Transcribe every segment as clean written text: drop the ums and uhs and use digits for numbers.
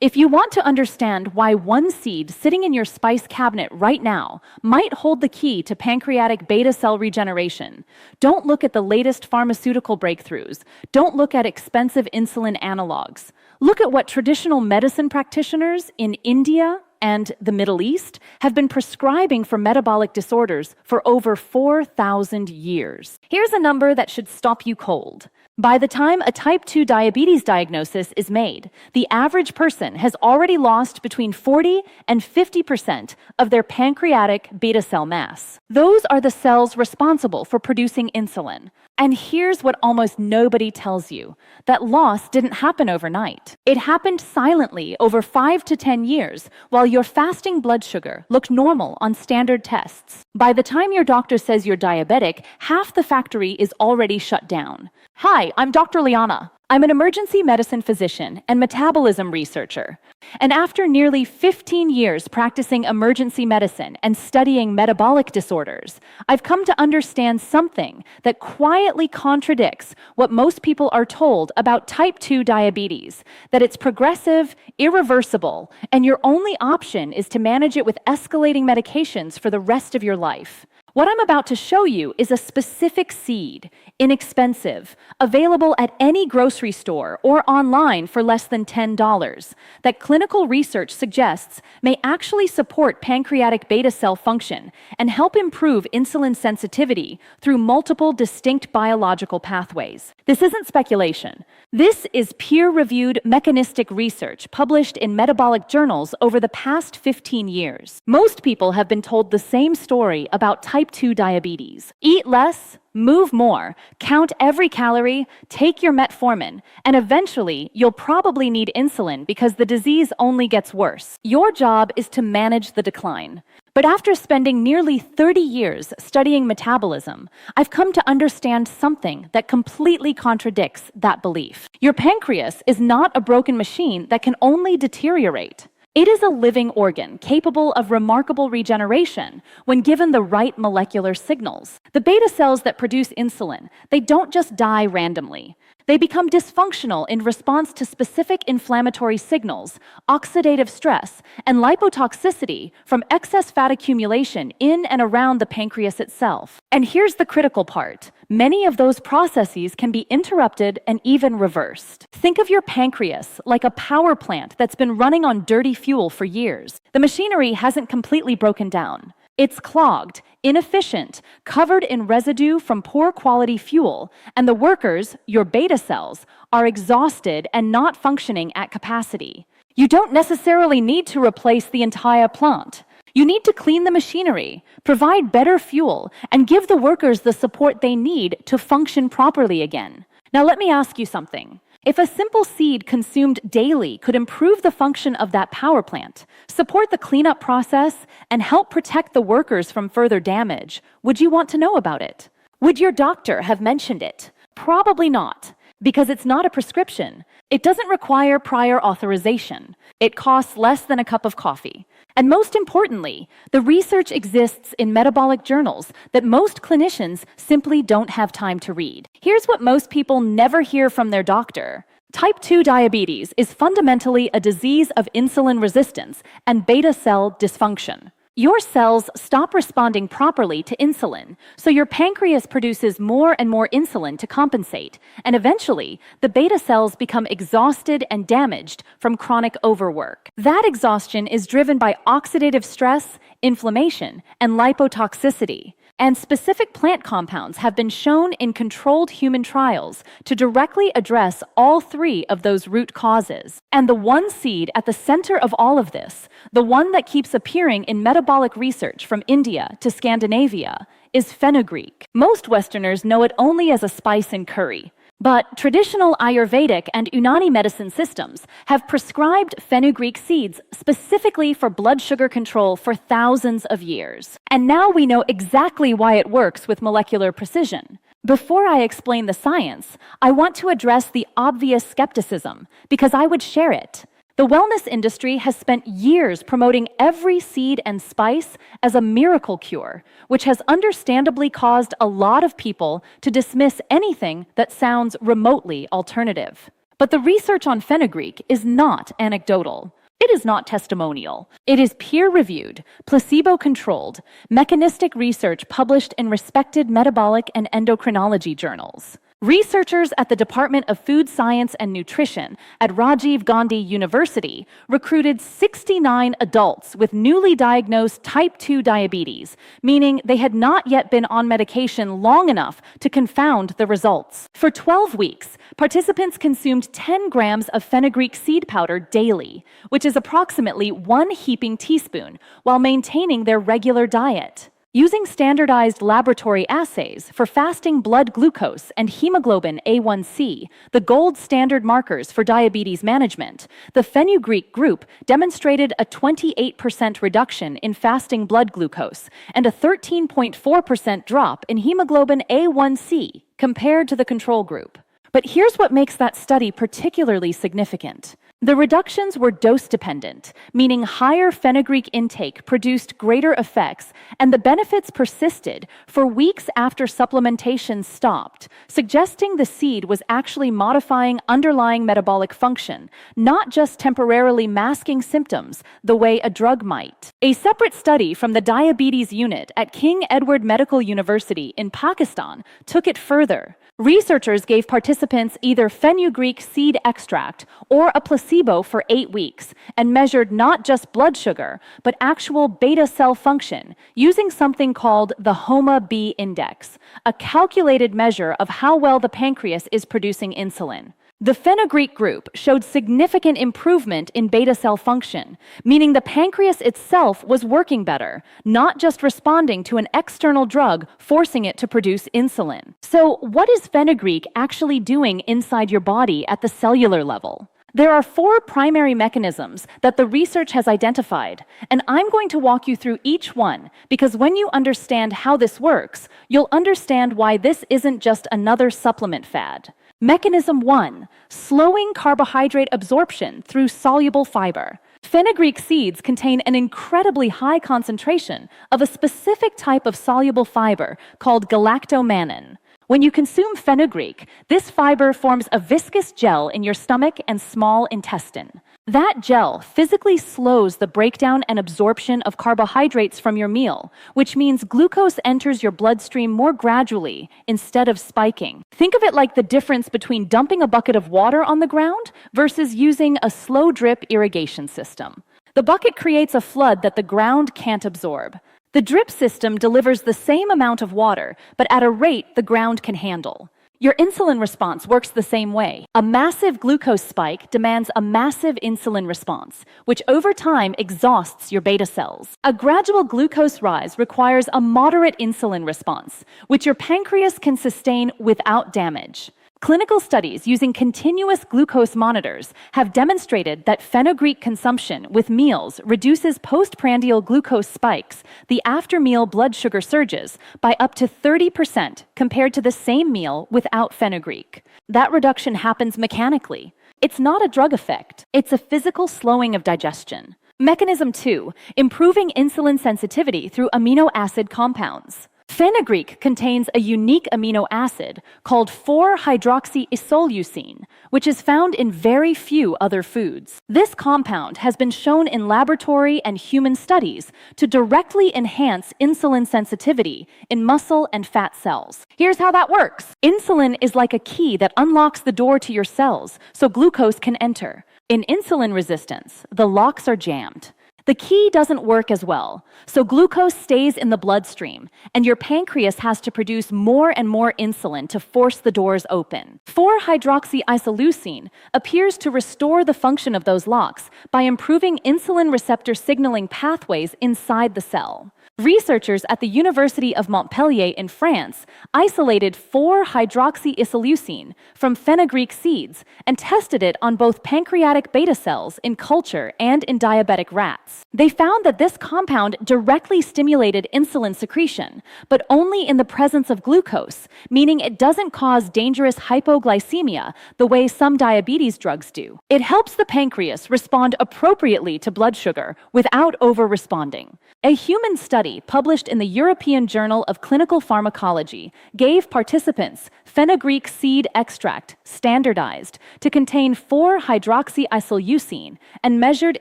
If you want to understand why one seed sitting in your spice cabinet right now might hold the key to pancreatic beta cell regeneration, don't look at the latest pharmaceutical breakthroughs. Don't look at expensive insulin analogs. Look at what traditional medicine practitioners in India and the Middle East have been prescribing for metabolic disorders for over 4,000 years. Here's a number that should stop you cold. By the time a type 2 diabetes diagnosis is made, the average person has already lost between 40 and 50% of their pancreatic beta cell mass. Those are the cells responsible for producing insulin. And here's what almost nobody tells you. That loss didn't happen overnight. It happened silently over 5 to 10 years while your fasting blood sugar looked normal on standard tests. By the time your doctor says you're diabetic, half the factory is already shut down. Hi, I'm Dr. Liana. I'm an emergency medicine physician and metabolism researcher. And after nearly 15 years practicing emergency medicine and studying metabolic disorders, I've come to understand something that quietly contradicts what most people are told about type 2 diabetes, that it's progressive, irreversible, and your only option is to manage it with escalating medications for the rest of your life. What I'm about to show you is a specific seed, inexpensive, available at any grocery store or online for less than $10, that clinical research suggests may actually support pancreatic beta cell function and help improve insulin sensitivity through multiple distinct biological pathways. This isn't speculation. This is peer-reviewed mechanistic research published in metabolic journals over the past 15 years. Most people have been told the same story about type 2 diabetes. Eat less, move more, count every calorie, take your metformin, and eventually you'll probably need insulin because the disease only gets worse. Your job is to manage the decline. But after spending nearly 30 years studying metabolism, I've come to understand something that completely contradicts that belief. Your pancreas is not a broken machine that can only deteriorate. It is a living organ capable of remarkable regeneration when given the right molecular signals. The beta cells that produce insulin, they don't just die randomly. They become dysfunctional in response to specific inflammatory signals, oxidative stress, and lipotoxicity from excess fat accumulation in and around the pancreas itself. And here's the critical part. Many of those processes can be interrupted and even reversed. Think of your pancreas like a power plant that's been running on dirty fuel for years. The machinery hasn't completely broken down. It's clogged, inefficient, covered in residue from poor quality fuel, and the workers, your beta cells, are exhausted and not functioning at capacity. You don't necessarily need to replace the entire plant. You need to clean the machinery, provide better fuel, and give the workers the support they need to function properly again. Now let me ask you something. If a simple seed consumed daily could improve the function of that power plant, support the cleanup process, and help protect the workers from further damage, would you want to know about it? Would your doctor have mentioned it? Probably not, because it's not a prescription. It doesn't require prior authorization. It costs less than a cup of coffee. And most importantly, the research exists in metabolic journals that most clinicians simply don't have time to read. Here's what most people never hear from their doctor. Type 2 diabetes is fundamentally a disease of insulin resistance and beta cell dysfunction. Your cells stop responding properly to insulin, so your pancreas produces more and more insulin to compensate, and eventually, the beta cells become exhausted and damaged from chronic overwork. That exhaustion is driven by oxidative stress, inflammation, and lipotoxicity. And specific plant compounds have been shown in controlled human trials to directly address all three of those root causes. And the one seed at the center of all of this, the one that keeps appearing in metabolic research from India to Scandinavia, is fenugreek. Most Westerners know it only as a spice in curry. But traditional Ayurvedic and Unani medicine systems have prescribed fenugreek seeds specifically for blood sugar control for thousands of years. And now we know exactly why it works with molecular precision. Before I explain the science, I want to address the obvious skepticism, because I would share it. The wellness industry has spent years promoting every seed and spice as a miracle cure, which has understandably caused a lot of people to dismiss anything that sounds remotely alternative. But the research on fenugreek is not anecdotal. It is not testimonial. It is peer-reviewed, placebo-controlled, mechanistic research published in respected metabolic and endocrinology journals. Researchers at the Department of Food Science and Nutrition at Rajiv Gandhi University recruited 69 adults with newly diagnosed type 2 diabetes, meaning they had not yet been on medication long enough to confound the results. For 12 weeks, participants consumed 10 grams of fenugreek seed powder daily, which is approximately 1 heaping teaspoon, while maintaining their regular diet. Using standardized laboratory assays for fasting blood glucose and hemoglobin A1C, the gold standard markers for diabetes management, the fenugreek group demonstrated a 28% reduction in fasting blood glucose and a 13.4% drop in hemoglobin A1C compared to the control group. But here's what makes that study particularly significant. The reductions were dose-dependent, meaning higher fenugreek intake produced greater effects, and the benefits persisted for weeks after supplementation stopped, suggesting the seed was actually modifying underlying metabolic function, not just temporarily masking symptoms the way a drug might. A separate study from the diabetes unit at King Edward Medical University in Pakistan took it further. Researchers gave participants either fenugreek seed extract or a placebo for 8 weeks and measured not just blood sugar, but actual beta cell function using something called the HOMA-B index, a calculated measure of how well the pancreas is producing insulin. The fenugreek group showed significant improvement in beta cell function, meaning the pancreas itself was working better, not just responding to an external drug forcing it to produce insulin. So, what is fenugreek actually doing inside your body at the cellular level? There are 4 primary mechanisms that the research has identified, and I'm going to walk you through each one because when you understand how this works, you'll understand why this isn't just another supplement fad. Mechanism 1, slowing carbohydrate absorption through soluble fiber. Fenugreek seeds contain an incredibly high concentration of a specific type of soluble fiber called galactomannan. When you consume fenugreek, this fiber forms a viscous gel in your stomach and small intestine. That gel physically slows the breakdown and absorption of carbohydrates from your meal, which means glucose enters your bloodstream more gradually instead of spiking. Think of it like the difference between dumping a bucket of water on the ground versus using a slow drip irrigation system. The bucket creates a flood that the ground can't absorb. The drip system delivers the same amount of water, but at a rate the ground can handle. Your insulin response works the same way. A massive glucose spike demands a massive insulin response, which over time exhausts your beta cells. A gradual glucose rise requires a moderate insulin response, which your pancreas can sustain without damage. Clinical studies using continuous glucose monitors have demonstrated that fenugreek consumption with meals reduces postprandial glucose spikes, the after-meal blood sugar surges, by up to 30% compared to the same meal without fenugreek. That reduction happens mechanically. It's not a drug effect. It's a physical slowing of digestion. Mechanism 2, improving insulin sensitivity through amino acid compounds. Fenugreek contains a unique amino acid called 4-hydroxyisoleucine, which is found in very few other foods. This compound has been shown in laboratory and human studies to directly enhance insulin sensitivity in muscle and fat cells. Here's how that works. Insulin is like a key that unlocks the door to your cells so glucose can enter. In insulin resistance, the locks are jammed. The key doesn't work as well, so glucose stays in the bloodstream, and your pancreas has to produce more and more insulin to force the doors open. 4-hydroxyisoleucine appears to restore the function of those locks by improving insulin receptor signaling pathways inside the cell. Researchers at the University of Montpellier in France isolated 4-hydroxyisoleucine from fenugreek seeds and tested it on both pancreatic beta cells in culture and in diabetic rats. They found that this compound directly stimulated insulin secretion, but only in the presence of glucose, meaning it doesn't cause dangerous hypoglycemia the way some diabetes drugs do. It helps the pancreas respond appropriately to blood sugar without over-responding. A human study study published in the European Journal of Clinical Pharmacology gave participants fenugreek seed extract, standardized, to contain 4-hydroxyisoleucine and measured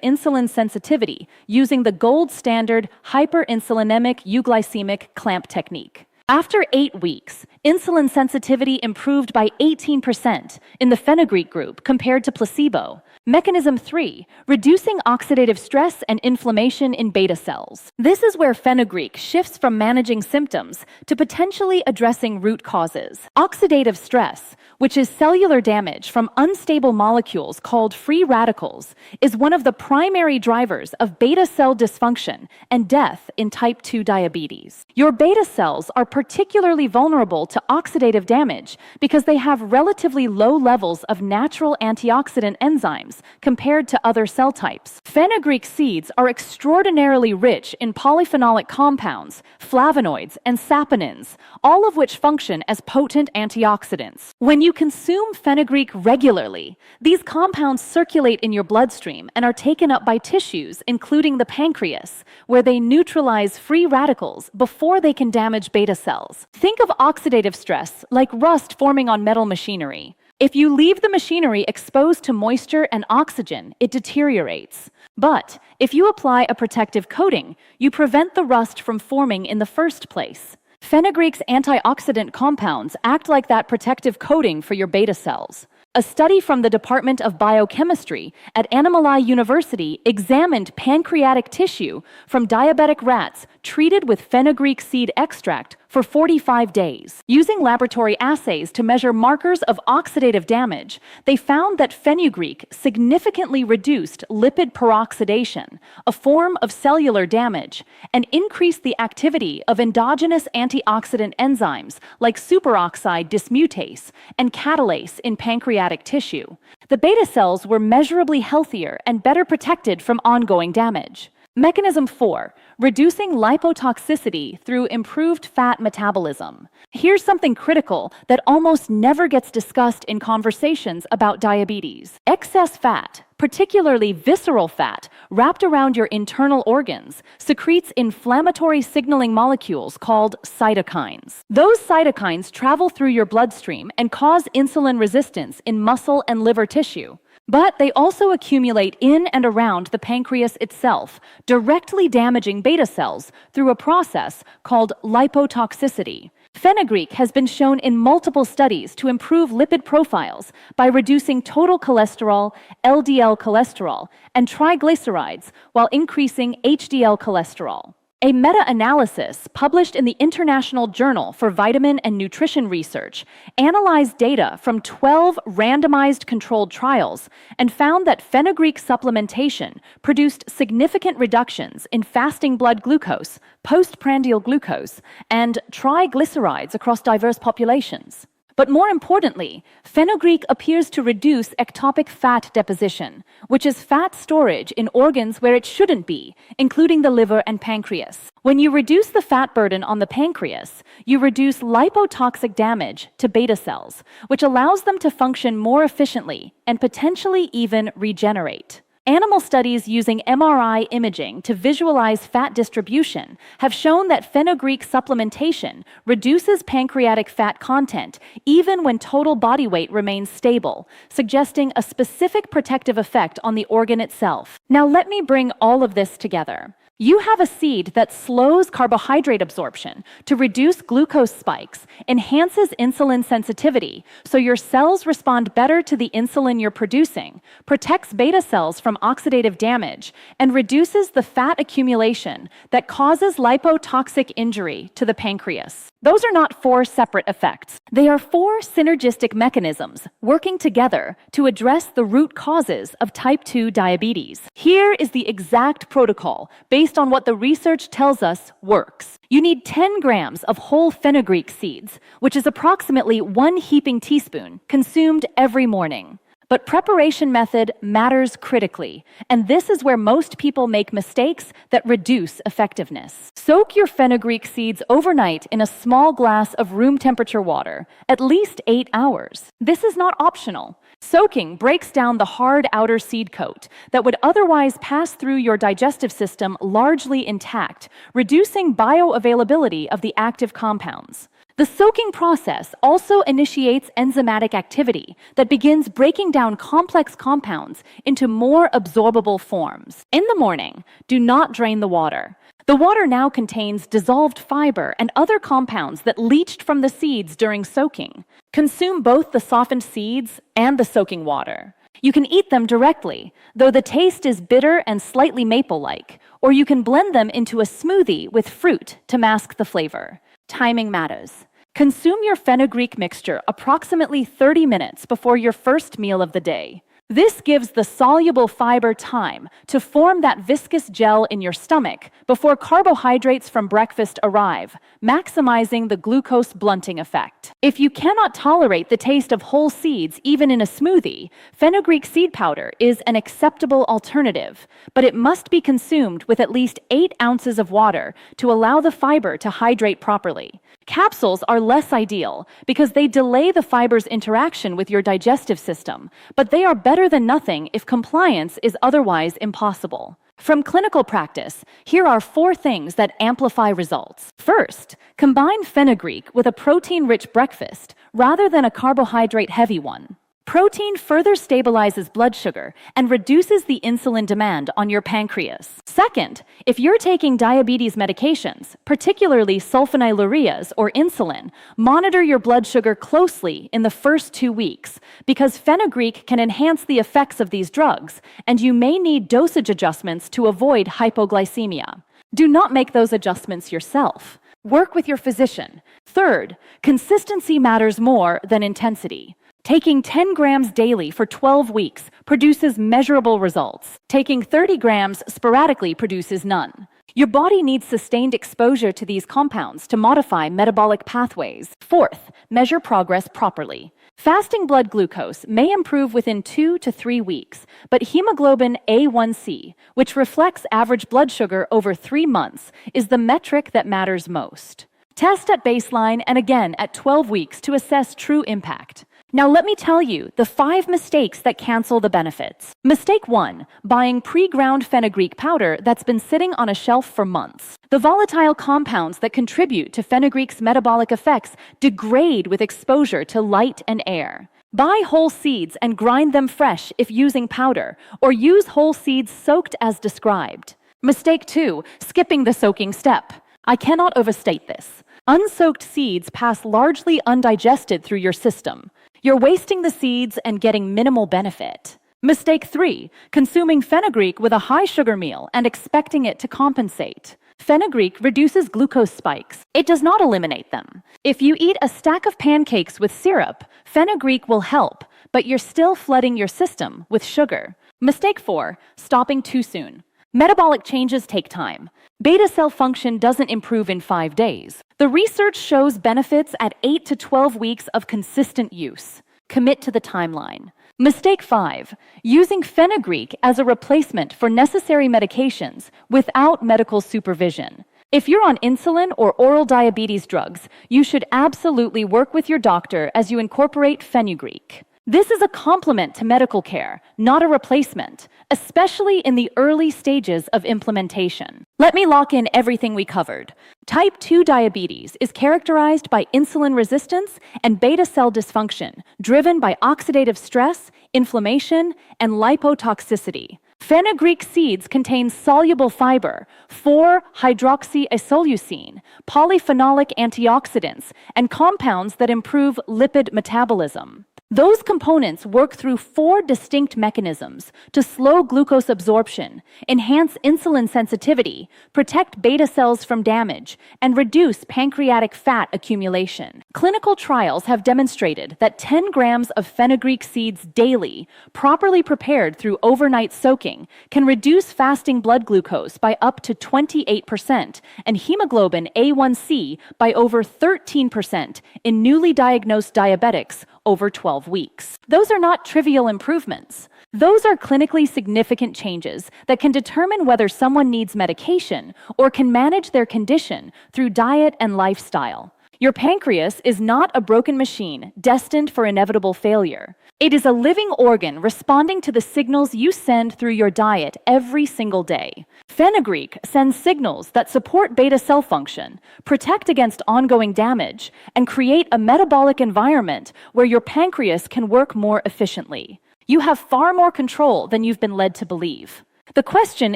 insulin sensitivity using the gold standard hyperinsulinemic euglycemic clamp technique. After 8 weeks, insulin sensitivity improved by 18% in the fenugreek group compared to placebo. Mechanism 3, reducing oxidative stress and inflammation in beta cells. This is where fenugreek shifts from managing symptoms to potentially addressing root causes. Oxidative stress, which is cellular damage from unstable molecules called free radicals, is one of the primary drivers of beta cell dysfunction and death in type 2 diabetes. Your beta cells are particularly vulnerable to oxidative damage because they have relatively low levels of natural antioxidant enzymes compared to other cell types. Fenugreek seeds are extraordinarily rich in polyphenolic compounds, flavonoids, and saponins, all of which function as potent antioxidants. When you consume fenugreek regularly, these compounds circulate in your bloodstream and are taken up by tissues, including the pancreas, where they neutralize free radicals before they can damage beta cells. Think of oxidative stress like rust forming on metal machinery. If you leave the machinery exposed to moisture and oxygen, it deteriorates. But if you apply a protective coating, you prevent the rust from forming in the first place. Fenugreek's antioxidant compounds act like that protective coating for your beta cells. A study from the Department of Biochemistry at Animali University examined pancreatic tissue from diabetic rats treated with fenugreek seed extract for 45 days. Using laboratory assays to measure markers of oxidative damage, they found that fenugreek significantly reduced lipid peroxidation, a form of cellular damage, and increased the activity of endogenous antioxidant enzymes like superoxide dismutase and catalase in pancreatic tissue. The beta cells were measurably healthier and better protected from ongoing damage. Mechanism 4, reducing lipotoxicity through improved fat metabolism. Here's something critical that almost never gets discussed in conversations about diabetes. Excess fat, particularly visceral fat, wrapped around your internal organs, secretes inflammatory signaling molecules called cytokines. Those cytokines travel through your bloodstream and cause insulin resistance in muscle and liver tissue. But they also accumulate in and around the pancreas itself, directly damaging beta cells through a process called lipotoxicity. Fenugreek has been shown in multiple studies to improve lipid profiles by reducing total cholesterol, LDL cholesterol, and triglycerides while increasing HDL cholesterol. A meta-analysis published in the International Journal for Vitamin and Nutrition Research analyzed data from 12 randomized controlled trials and found that fenugreek supplementation produced significant reductions in fasting blood glucose, postprandial glucose, and triglycerides across diverse populations. But more importantly, fenugreek appears to reduce ectopic fat deposition, which is fat storage in organs where it shouldn't be, including the liver and pancreas. When you reduce the fat burden on the pancreas, you reduce lipotoxic damage to beta cells, which allows them to function more efficiently and potentially even regenerate. Animal studies using MRI imaging to visualize fat distribution have shown that fenugreek supplementation reduces pancreatic fat content even when total body weight remains stable, suggesting a specific protective effect on the organ itself. Now let me bring all of this together. You have a seed that slows carbohydrate absorption to reduce glucose spikes, enhances insulin sensitivity so your cells respond better to the insulin you're producing, protects beta cells from oxidative damage, and reduces the fat accumulation that causes lipotoxic injury to the pancreas. Those are not 4 separate effects. They are 4 synergistic mechanisms working together to address the root causes of type 2 diabetes. Here is the exact protocol based on what the research tells us works. You need 10 grams of whole fenugreek seeds, which is approximately 1 heaping teaspoon, consumed every morning. But preparation method matters critically, and this is where most people make mistakes that reduce effectiveness. Soak your fenugreek seeds overnight in a small glass of room temperature water, at least 8 hours. This is not optional. Soaking breaks down the hard outer seed coat that would otherwise pass through your digestive system largely intact, reducing bioavailability of the active compounds. The soaking process also initiates enzymatic activity that begins breaking down complex compounds into more absorbable forms. In the morning, do not drain the water. The water now contains dissolved fiber and other compounds that leached from the seeds during soaking. Consume both the softened seeds and the soaking water. You can eat them directly, though the taste is bitter and slightly maple-like, or you can blend them into a smoothie with fruit to mask the flavor. Timing matters. Consume your fenugreek mixture approximately 30 minutes before your first meal of the day. This gives the soluble fiber time to form that viscous gel in your stomach before carbohydrates from breakfast arrive, maximizing the glucose blunting effect. If you cannot tolerate the taste of whole seeds even in a smoothie, fenugreek seed powder is an acceptable alternative, but it must be consumed with at least 8 ounces of water to allow the fiber to hydrate properly. Capsules are less ideal because they delay the fiber's interaction with your digestive system, but they are better than nothing if compliance is otherwise impossible. From clinical practice, here are 4 things that amplify results. First, combine fenugreek with a protein-rich breakfast rather than a carbohydrate-heavy one. Protein further stabilizes blood sugar and reduces the insulin demand on your pancreas. Second, if you're taking diabetes medications, particularly sulfonylureas or insulin, monitor your blood sugar closely in the first 2 weeks because fenugreek can enhance the effects of these drugs, and you may need dosage adjustments to avoid hypoglycemia. Do not make those adjustments yourself. Work with your physician. Third, consistency matters more than intensity. Taking 10 grams daily for 12 weeks produces measurable results. Taking 30 grams sporadically produces none. Your body needs sustained exposure to these compounds to modify metabolic pathways. Fourth, measure progress properly. Fasting blood glucose may improve within 2 to 3 weeks, but hemoglobin A1C, which reflects average blood sugar over 3 months, is the metric that matters most. Test at baseline and again at 12 weeks to assess true impact. Now let me tell you the 5 mistakes that cancel the benefits. Mistake 1, buying pre-ground fenugreek powder that's been sitting on a shelf for months. The volatile compounds that contribute to fenugreek's metabolic effects degrade with exposure to light and air. Buy whole seeds and grind them fresh if using powder, or use whole seeds soaked as described. Mistake 2, skipping the soaking step. I cannot overstate this. Unsoaked seeds pass largely undigested through your system. You're wasting the seeds and getting minimal benefit. Mistake 3, consuming fenugreek with a high sugar meal and expecting it to compensate. Fenugreek reduces glucose spikes. It does not eliminate them. If you eat a stack of pancakes with syrup, fenugreek will help, but you're still flooding your system with sugar. Mistake 4, stopping too soon. Metabolic changes take time. Beta cell function doesn't improve in 5 days. The research shows benefits at 8 to 12 weeks of consistent use. Commit to the timeline. Mistake 5, using fenugreek as a replacement for necessary medications without medical supervision. If you're on insulin or oral diabetes drugs, you should absolutely work with your doctor as you incorporate fenugreek. This is a complement to medical care, not a replacement, especially in the early stages of implementation. Let me lock in everything we covered. Type 2 diabetes is characterized by insulin resistance and beta cell dysfunction, driven by oxidative stress, inflammation, and lipotoxicity. Fenugreek seeds contain soluble fiber, 4-hydroxyisoleucine, polyphenolic antioxidants, and compounds that improve lipid metabolism. Those components work through 4 distinct mechanisms to slow glucose absorption, enhance insulin sensitivity, protect beta cells from damage, and reduce pancreatic fat accumulation. Clinical trials have demonstrated that 10 grams of fenugreek seeds daily, properly prepared through overnight soaking, can reduce fasting blood glucose by up to 28% and hemoglobin A1C by over 13% in newly diagnosed diabetics over 12 weeks. Those are not trivial improvements. Those are clinically significant changes that can determine whether someone needs medication or can manage their condition through diet and lifestyle. Your pancreas is not a broken machine destined for inevitable failure. It is a living organ responding to the signals you send through your diet every single day. Fenugreek sends signals that support beta cell function, protect against ongoing damage, and create a metabolic environment where your pancreas can work more efficiently. You have far more control than you've been led to believe. The question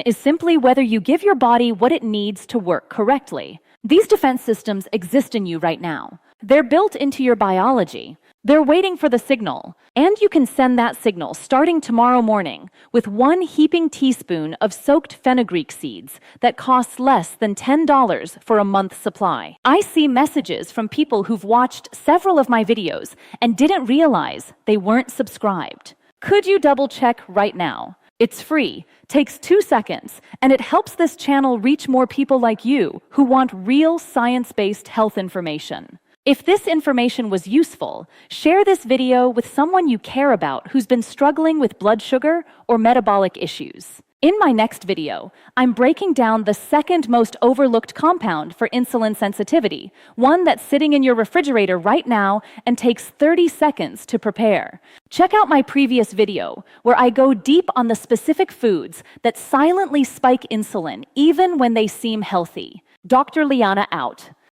is simply whether you give your body what it needs to work correctly. These defense systems exist in you right now. They're built into your biology. They're waiting for the signal, and you can send that signal starting tomorrow morning with 1 heaping teaspoon of soaked fenugreek seeds that costs less than $10 for a month's supply. I see messages from people who've watched several of my videos and didn't realize they weren't subscribed. Could you double-check right now? It's free, takes 2 seconds, and it helps this channel reach more people like you who want real science-based health information. If this information was useful, share this video with someone you care about who's been struggling with blood sugar or metabolic issues. In my next video, I'm breaking down the second most overlooked compound for insulin sensitivity, one that's sitting in your refrigerator right now and takes 30 seconds to prepare. Check out my previous video, where I go deep on the specific foods that silently spike insulin even when they seem healthy. Dr. Liana out.